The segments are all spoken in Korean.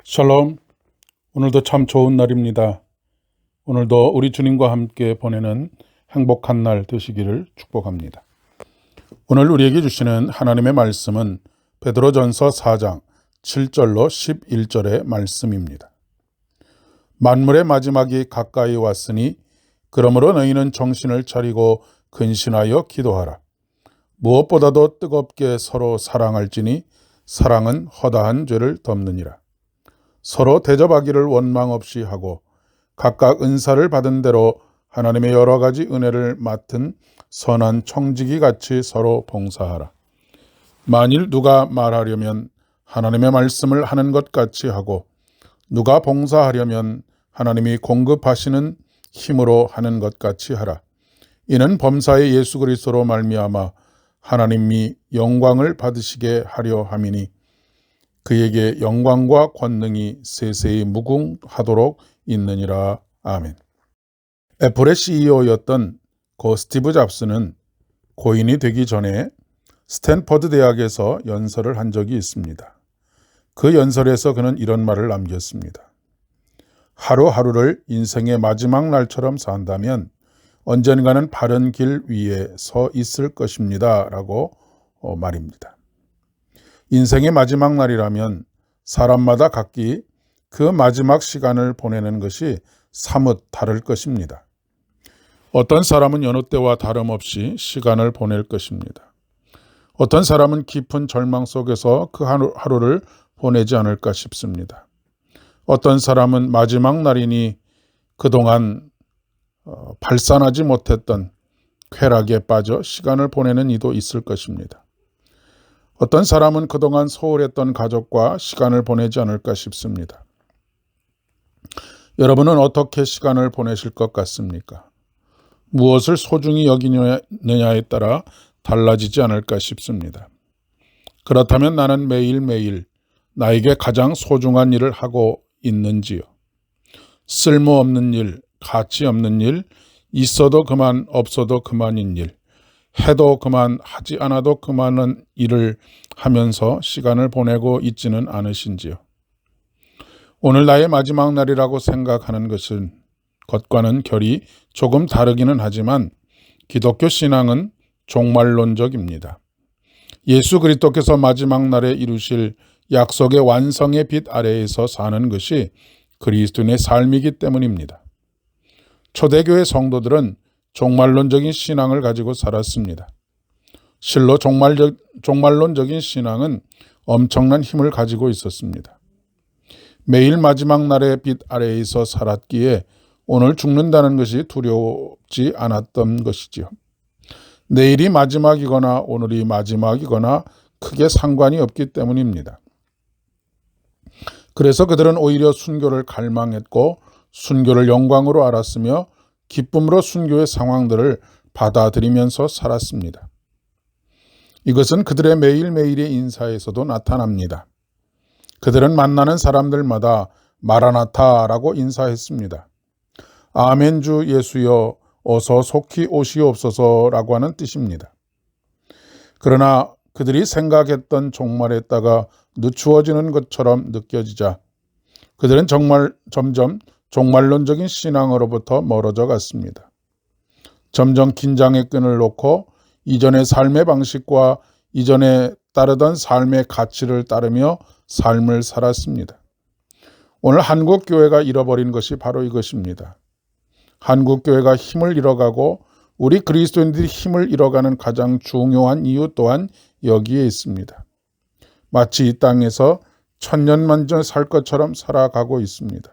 샬롬. 오늘도 참 좋은 날입니다. 오늘도 우리 주님과 함께 보내는 행복한 날 되시기를 축복합니다. 오늘 우리에게 주시는 하나님의 말씀은 베드로전서 4장 7절로 11절의 말씀입니다. 만물의 마지막이 가까이 왔으니 그러므로 너희는 정신을 차리고 근신하여 기도하라. 무엇보다도 뜨겁게 서로 사랑할지니 사랑은 허다한 죄를 덮느니라. 서로 대접하기를 원망 없이 하고 각각 은사를 받은 대로 하나님의 여러 가지 은혜를 맡은 선한 청지기 같이 서로 봉사하라. 만일 누가 말하려면 하나님의 말씀을 하는 것 같이 하고 누가 봉사하려면 하나님이 공급하시는 힘으로 하는 것 같이 하라. 이는 범사의 예수 그리스도로 말미암아 하나님이 영광을 받으시게 하려 함이니 그에게 영광과 권능이 세세히 무궁하도록 있느니라. 아멘. 애플의 CEO였던 고 스티브 잡스는 고인이 되기 전에 스탠퍼드 대학에서 연설을 한 적이 있습니다. 그 연설에서 그는 이런 말을 남겼습니다. 하루하루를 인생의 마지막 날처럼 산다면 언젠가는 바른 길 위에 서 있을 것입니다. 라고 말입니다. 인생의 마지막 날이라면 사람마다 각기 그 마지막 시간을 보내는 것이 사뭇 다를 것입니다. 어떤 사람은 여느 때와 다름없이 시간을 보낼 것입니다. 어떤 사람은 깊은 절망 속에서 그 하루를 보내지 않을까 싶습니다. 어떤 사람은 마지막 날이니 그동안 발산하지 못했던 쾌락에 빠져 시간을 보내는 이도 있을 것입니다. 어떤 사람은 그동안 소홀했던 가족과 시간을 보내지 않을까 싶습니다. 여러분은 어떻게 시간을 보내실 것 같습니까? 무엇을 소중히 여기느냐에 따라 달라지지 않을까 싶습니다. 그렇다면 나는 매일매일 나에게 가장 소중한 일을 하고 있는지요? 쓸모없는 일, 가치 없는 일, 있어도 그만 없어도 그만인 일, 해도 그만 하지 않아도 그만한 일을 하면서 시간을 보내고 있지는 않으신지요? 오늘 나의 마지막 날이라고 생각하는 것과는 결이 조금 다르기는 하지만 기독교 신앙은 종말론적입니다. 예수 그리스도께서 마지막 날에 이루실 약속의 완성의 빛 아래에서 사는 것이 그리스도인의 삶이기 때문입니다. 초대교회 성도들은 종말론적인 신앙을 가지고 살았습니다. 실로 종말론적인 신앙은 엄청난 힘을 가지고 있었습니다. 매일 마지막 날의 빛 아래에서 살았기에 오늘 죽는다는 것이 두렵지 않았던 것이지요. 내일이 마지막이거나 오늘이 마지막이거나 크게 상관이 없기 때문입니다. 그래서 그들은 오히려 순교를 갈망했고 순교를 영광으로 알았으며 기쁨으로 순교의 상황들을 받아들이면서 살았습니다. 이것은 그들의 매일매일의 인사에서도 나타납니다. 그들은 만나는 사람들마다 마라나타라고 인사했습니다. 아멘 주 예수여 어서 속히 오시옵소서라고 하는 뜻입니다. 그러나 그들이 생각했던 종말에다가 늦추어지는 것처럼 느껴지자 그들은 점점 종말론적인 신앙으로부터 멀어져 갔습니다. 점점 긴장의 끈을 놓고 이전의 삶의 방식과 이전에 따르던 삶의 가치를 따르며 삶을 살았습니다. 오늘 한국교회가 잃어버린 것이 바로 이것입니다. 한국교회가 힘을 잃어가고 우리 그리스도인들이 힘을 잃어가는 가장 중요한 이유 또한 여기에 있습니다. 마치 이 땅에서 천년만년 살 것처럼 살아가고 있습니다.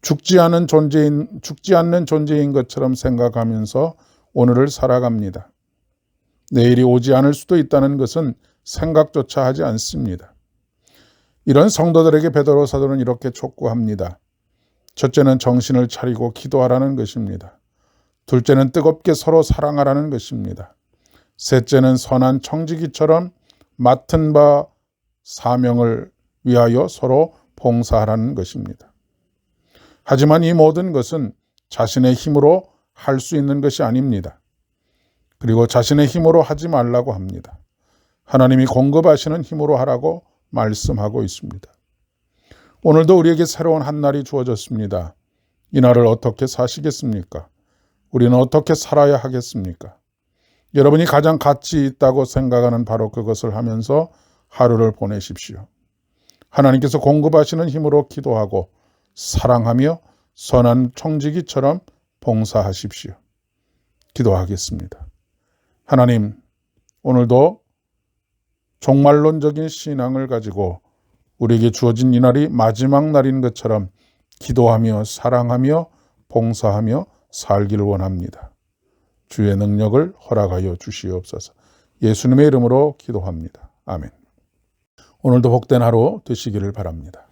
죽지 않는 존재인 것처럼 생각하면서 오늘을 살아갑니다. 내일이 오지 않을 수도 있다는 것은 생각조차 하지 않습니다. 이런 성도들에게 베드로 사도는 이렇게 촉구합니다. 첫째는 정신을 차리고 기도하라는 것입니다. 둘째는 뜨겁게 서로 사랑하라는 것입니다. 셋째는 선한 청지기처럼 맡은 바 사명을 위하여 서로 봉사하라는 것입니다. 하지만 이 모든 것은 자신의 힘으로 할 수 있는 것이 아닙니다. 그리고 자신의 힘으로 하지 말라고 합니다. 하나님이 공급하시는 힘으로 하라고 말씀하고 있습니다. 오늘도 우리에게 새로운 한 날이 주어졌습니다. 이 날을 어떻게 사시겠습니까? 우리는 어떻게 살아야 하겠습니까? 여러분이 가장 가치 있다고 생각하는 바로 그것을 하면서 하루를 보내십시오. 하나님께서 공급하시는 힘으로 기도하고 사랑하며 선한 청지기처럼 봉사하십시오. 기도하겠습니다. 하나님, 오늘도 종말론적인 신앙을 가지고 우리에게 주어진 이 날이 마지막 날인 것처럼 기도하며 사랑하며 봉사하며 살기를 원합니다. 주의 능력을 허락하여 주시옵소서. 예수님의 이름으로 기도합니다. 아멘. 오늘도 복된 하루 되시기를 바랍니다.